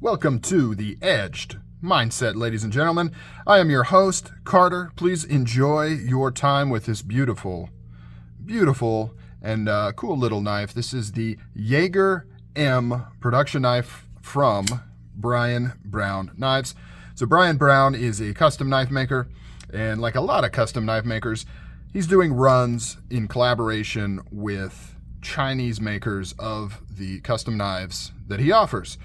Welcome to the Edged Mindset, ladies and gentlemen. I am your host, Carter. Please enjoy your time with this beautiful, and cool little knife. This is the Yeager-M production knife from Brian Brown Knives. So Brian Brown is a custom knife maker, and like a lot of custom knife makers, he's doing runs in collaboration with Chinese makers of the custom knives that he offers.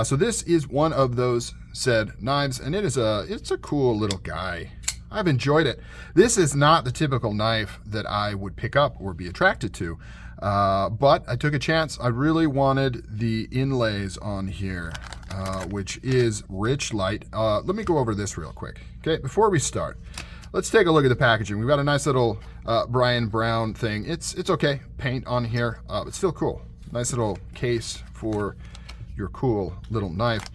So this is one of those said knives, and it's a cool little guy. I've enjoyed it. This is not the typical knife that I would pick up or be attracted to, but I took a chance. I really wanted the Inlays on here, which is Richlite. Let me go over this real quick. Okay, before we start, let's take a look at the packaging. We've got a nice little Brian Brown thing. It's okay, paint on here, but still cool. Nice little case for your cool little knife.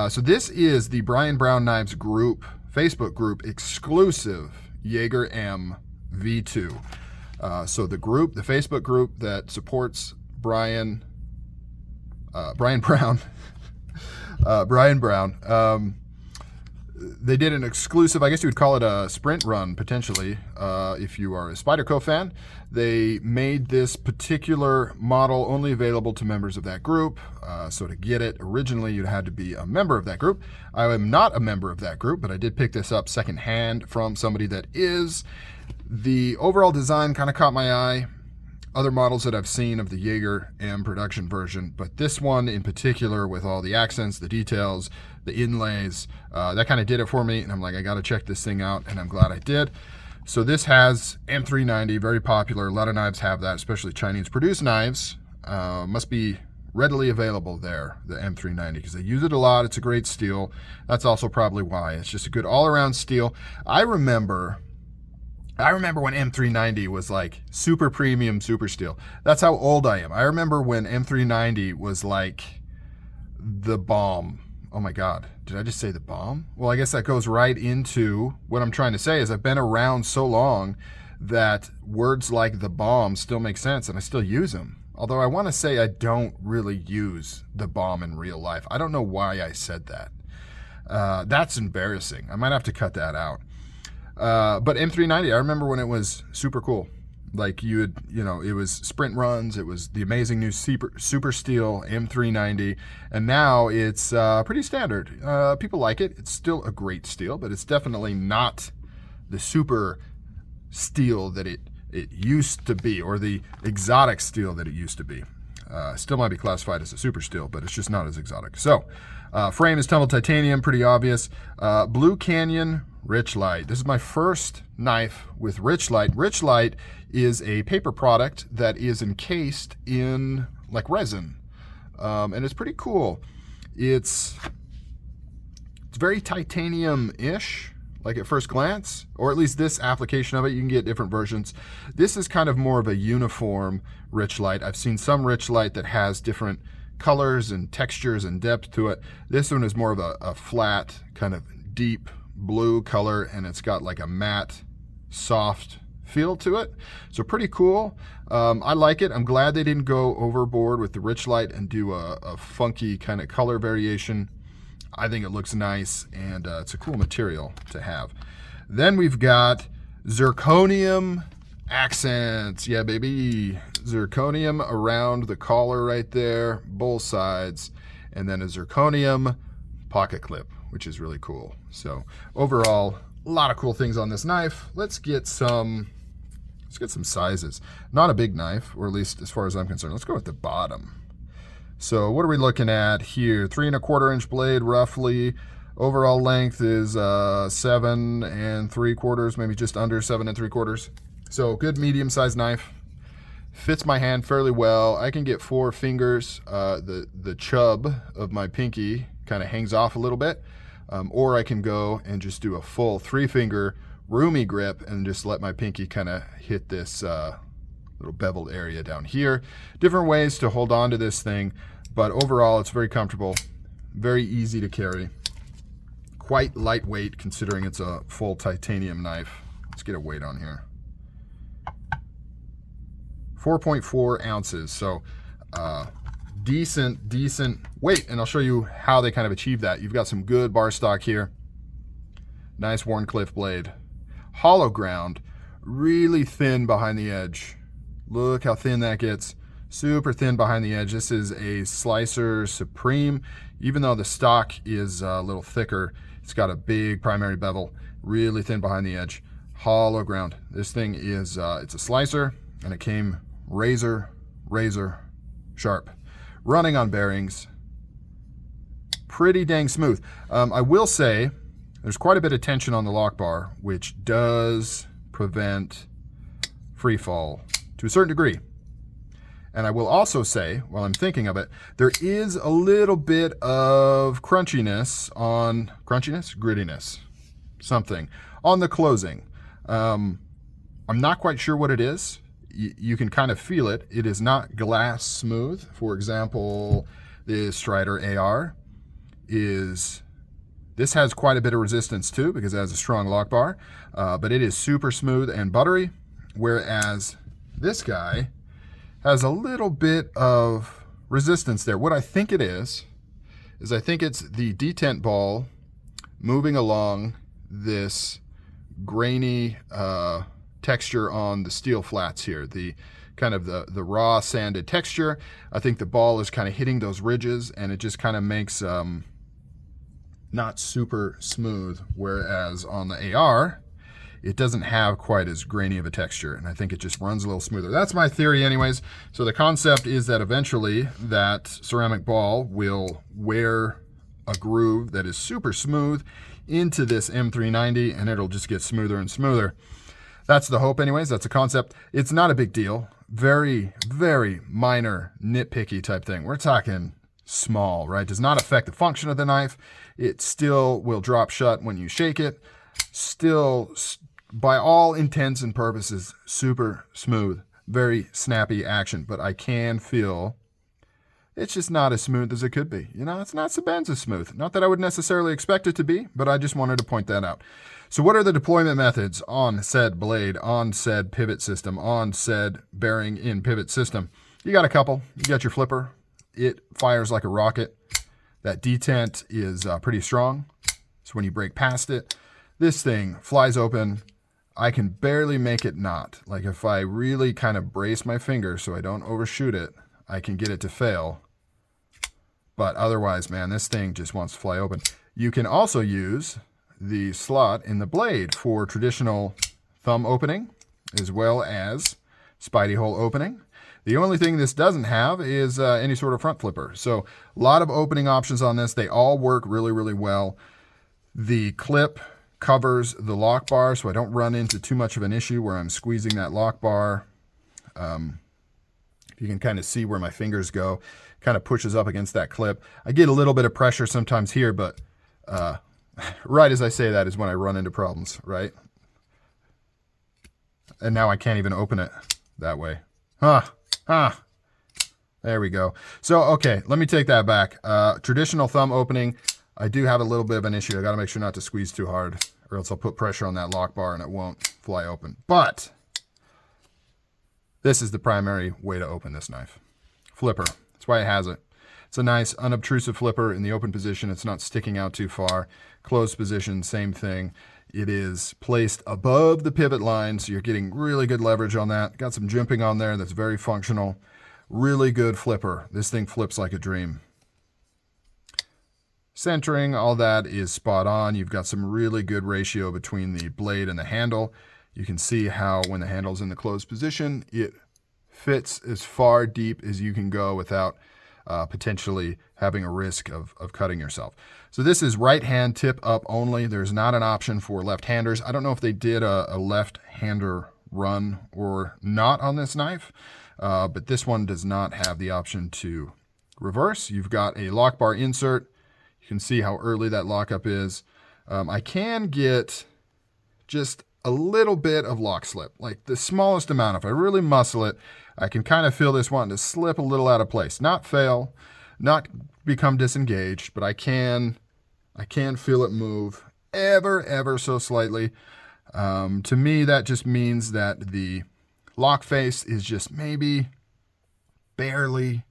So this is the Brian Brown Knives group, Facebook group exclusive Yeager-M V2. So the group, the Facebook group that supports Brian Brown, Brian Brown. They did an exclusive, I guess you would call it a sprint run, potentially, if you are a Spyderco fan. They made this particular model only available to members of that group. So to get it, originally you had to be a member of that group. I am not a member of that group, but I did pick this up secondhand from somebody that is. The overall design kind of caught my eye. Other models that I've seen of the Yeager-M production version, but this one in particular with all the accents, the details, the inlays, that kind of did it for me, and I'm like, I gotta check this thing out, and I'm glad I did. So this has M390, very popular. A lot of knives have that, especially Chinese produced knives. Must be readily available there, the M390, because they use it a lot. It's a great steel. That's also probably why. It's just a good all-around steel. I remember when M390 was like super premium, super steel. That's how old I am. I remember when M390 was like the bomb. Oh my God, did I just say the bomb? Well, I guess that goes right into what I'm trying to say is I've been around so long that words like the bomb still make sense and I still use them. Although I want to say I don't really use the bomb in real life. I don't know why I said that. That's embarrassing. I might have to cut that out. But M390, I remember when it was super cool. Like it was sprint runs. It was the amazing new super steel M390, and now it's pretty standard. People like it. It's still a great steel, but it's definitely not the super steel that it used to be, or the exotic steel that it used to be. Still might be classified as a super steel, but it's just not as exotic. So, frame is tumbled titanium, pretty obvious. Blue Canyon Richlite. This is my first knife with Richlite. Richlite is a paper product that is encased in like resin, and it's pretty cool. It's very titanium-ish, like at first glance, or at least this application of it. You can get different versions. This is kind of more of a uniform Richlite. I've seen some Richlite that has different colors and textures and depth to it. This one is more of a flat, kind of deep blue color, and it's got like a matte, soft feel to it. So pretty cool. I like it. I'm glad they didn't go overboard with the Richlite and do a funky kind of color variation. I think it looks nice, and it's a cool material to have. Then we've got Zirconium accents. Yeah, baby. Zirconium around the collar right there, both sides, and then a Zirconium pocket clip, which is really cool. So overall, a lot of cool things on this knife. Let's get some sizes. Not a big knife, or at least as far as I'm concerned. Let's go with the bottom. So what are we looking at here? 3 1/4 inch blade, roughly. Overall length is 7 3/4, maybe just under 7 3/4. So good medium-sized knife. Fits my hand fairly well. I can get 4 fingers. The chub of my pinky kind of hangs off a little bit. Or I can go and just do a full 3-finger roomy grip and just let my pinky kind of hit this little beveled area down here. Different ways to hold on to this thing, but overall it's very comfortable, very easy to carry, quite lightweight considering it's a full titanium knife. Let's get a weight on here. 4.4 ounces, so decent weight, and I'll show you how they kind of achieve that. You've got some good bar stock here. Nice Wharncliffe blade. Hollow ground, really thin behind the edge. Look how thin that gets. Super thin behind the edge. This is a Slicer Supreme. Even though the stock is a little thicker, it's got a big primary bevel. Really thin behind the edge. Hollow ground. This thing is, it's a slicer, and it came razor sharp. Running on bearings. Pretty dang smooth. I will say, there's quite a bit of tension on the lock bar, which does prevent free fall to a certain degree. And I will also say, while I'm thinking of it, there is a little bit of grittiness, something, on the closing. I'm not quite sure what it is. You can kind of feel it. It is not glass smooth. For example, the Strider AR this has quite a bit of resistance too, because it has a strong lock bar, but it is super smooth and buttery, whereas this guy has a little bit of resistance there. What I think it is I think it's the detent ball moving along this grainy texture on the steel flats here, the kind of the raw sanded texture. I think the ball is kind of hitting those ridges, and it just kind of makes not super smooth, whereas on the AR, it doesn't have quite as grainy of a texture, and I think it just runs a little smoother. That's my theory anyways. So the concept is that eventually that ceramic ball will wear a groove that is super smooth into this M390, and it'll just get smoother and smoother. That's the hope anyways. That's a concept. It's not a big deal. Very minor, nitpicky type thing. We're talking small, right? Does not affect the function of the knife. It still will drop shut when you shake it. Still, by all intents and purposes, super smooth, very snappy action, but I can feel it's just not as smooth as it could be. You know, it's not Sabenza smooth. Not that I would necessarily expect it to be, but I just wanted to point that out. So what are the deployment methods on said blade, on said pivot system, on said bearing in pivot system? You got a couple. You got your flipper. It fires like a rocket. That detent is pretty strong. So when you break past it, this thing flies open. I can barely make it not. Like if I really kind of brace my finger so I don't overshoot it, I can get it to fail. But otherwise, man, this thing just wants to fly open. You can also use the slot in the blade for traditional thumb opening, as well as spidey hole opening. The only thing this doesn't have is any sort of front flipper. So a lot of opening options on this. They all work really well. The clip covers the lock bar, so I don't run into too much of an issue where I'm squeezing that lock bar. You can kind of see where my fingers go. Kind of pushes up against that clip. I get a little bit of pressure sometimes here, but right as I say that is when I run into problems, right? And now I can't even open it that way. There we go. So, okay, let me take that back. Traditional thumb opening, I do have a little bit of an issue. I got to make sure not to squeeze too hard, or else I'll put pressure on that lock bar and it won't fly open. But this is the primary way to open this knife. Flipper. That's why it has it. It's a nice unobtrusive flipper in the open position. It's not sticking out too far. Closed position, same thing. It is placed above the pivot line, so you're getting really good leverage on that. Got some jimping on there that's very functional. Really good flipper. This thing flips like a dream. Centering, all that is spot on. You've got some really good ratio between the blade and the handle. You can see how when the handle's in the closed position, it fits as far deep as you can go without potentially having a risk of cutting yourself. So this is right hand tip up only. There's not an option for left-handers. I don't know if they did a left-hander run or not on this knife, but this one does not have the option to reverse. You've got a lock bar insert. You can see how early that lockup is. I can get just a little bit of lock slip, like the smallest amount. If I really muscle it, I can kind of feel this wanting to slip a little out of place. Not fail, not become disengaged, but I can feel it move ever so slightly. To me, that just means that the lock face is just maybe barely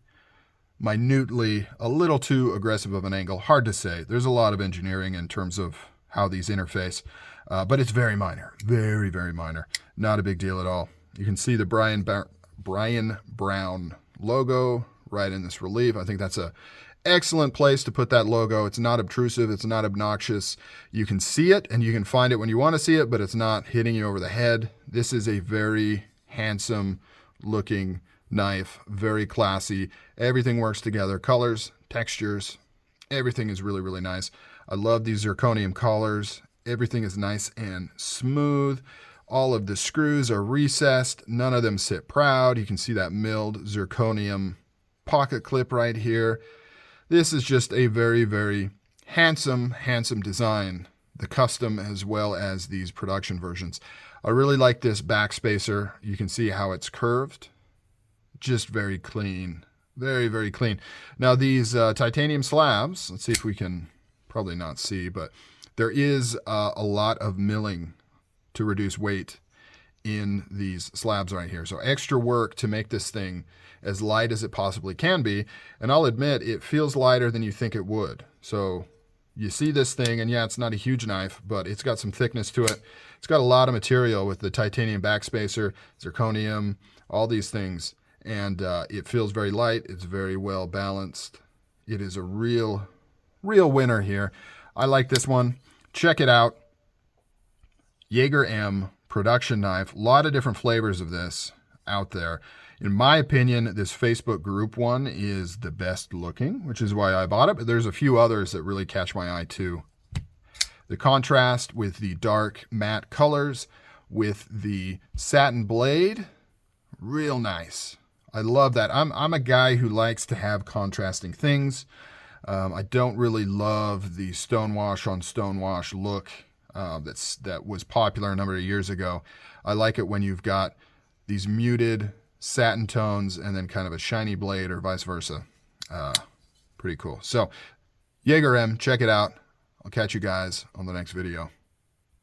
minutely, a little too aggressive of an angle. Hard to say. There's a lot of engineering in terms of how these interface, but it's very minor. Very, very minor. Not a big deal at all. You can see the Brian Brown logo right in this relief. I think that's a excellent place to put that logo. It's not obtrusive. It's not obnoxious. You can see it and you can find it when you want to see it, but it's not hitting you over the head. This is a very handsome looking knife, very classy. Everything works together. Colors, textures, everything is really, really nice. I love these zirconium collars. Everything is nice and smooth. All of the screws are recessed. None of them sit proud. You can see that milled zirconium pocket clip right here. This is just a very, very handsome, handsome design, the custom as well as these production versions. I really like this back spacer. You can see how it's curved. Just very clean. Very, very clean. Now these titanium slabs, let's see if we can, probably not see, but there is a lot of milling to reduce weight in these slabs right here. So extra work to make this thing as light as it possibly can be. And I'll admit, it feels lighter than you think it would. So you see this thing, and yeah, it's not a huge knife, but it's got some thickness to it. It's got a lot of material with the titanium backspacer, zirconium, all these things. And it feels very light. It's very well balanced. It is a real winner here. I like this one. Check it out. Yeager-M production knife. A lot of different flavors of this out there. In my opinion, this Facebook group one is the best looking, which is why I bought it, but there's a few others that really catch my eye too. The contrast with the dark matte colors with the satin blade, real nice. I love that. I'm a guy who likes to have contrasting things. I don't really love the stonewash on stonewash look that was popular a number of years ago. I like it when you've got these muted satin tones and then kind of a shiny blade or vice versa. Pretty cool. So Yeager-M, check it out. I'll catch you guys on the next video.